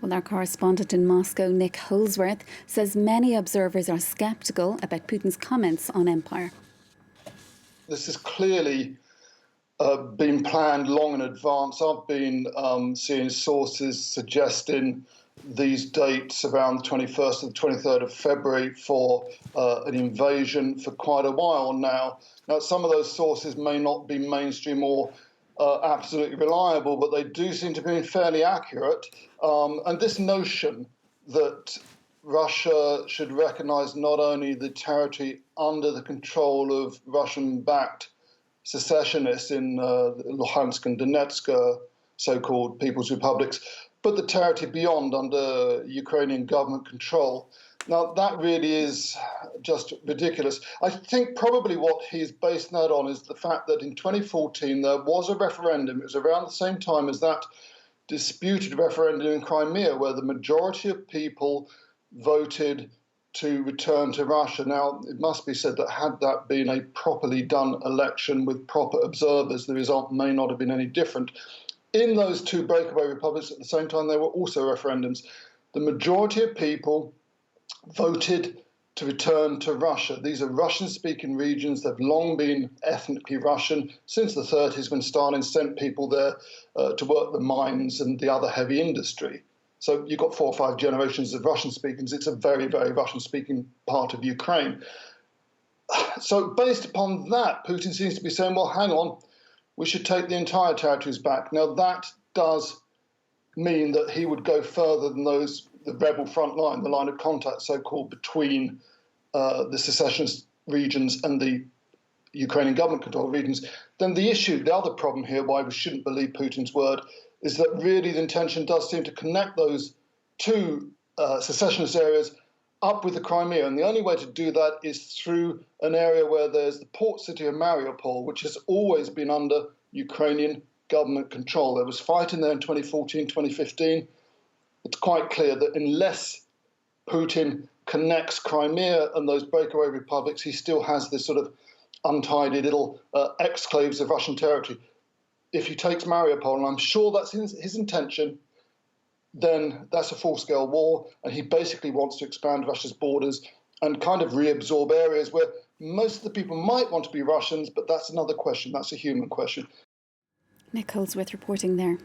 Well, our correspondent in Moscow, Nick Holdsworth, says many observers are sceptical about Putin's comments on empire. This has clearly been planned long in advance. I've been seeing sources suggesting these dates around the 21st and the 23rd of February for an invasion for quite a while now. Now, some of those sources may not be mainstream or absolutely reliable, but they do seem to be fairly accurate. And this notion that Russia should recognize not only the territory under the control of Russian-backed secessionists in Luhansk and Donetsk, so-called People's Republics, but the territory beyond under Ukrainian government control. Now, that really is just ridiculous. I think probably what he's based that on is the fact that in 2014 there was a referendum. It was around the same time as that disputed referendum in Crimea, where the majority of people voted to return to Russia. Now, it must be said that had that been a properly done election with proper observers, the result may not have been any different. In those two breakaway republics at the same time, there were also referendums. The majority of people voted to return to Russia. These are Russian-speaking regions. They've long been ethnically Russian since the 30s, when Stalin sent people there to work the mines and the other heavy industry. So you've got 4 or 5 generations of Russian speakers. It's a very, very Russian-speaking part of Ukraine. So based upon that, Putin seems to be saying, well, hang on, we should take the entire territories back. Now, that does mean that he would go further than the rebel front line, the line of contact, so-called, between the secessionist regions and the Ukrainian government-controlled regions. Then the issue, the other problem here, why we shouldn't believe Putin's word, is that really the intention does seem to connect those two secessionist areas up with the Crimea. And the only way to do that is through an area where there's the port city of Mariupol, which has always been under Ukrainian government control. There was fighting there in 2014, 2015. It's quite clear that unless Putin connects Crimea and those breakaway republics, he still has this sort of untidy little exclaves of Russian territory. If he takes Mariupol, and I'm sure that's his intention, then that's a full-scale war, and he basically wants to expand Russia's borders and kind of reabsorb areas where most of the people might want to be Russians, but that's another question. That's a human question. Nick Holdsworth reporting there.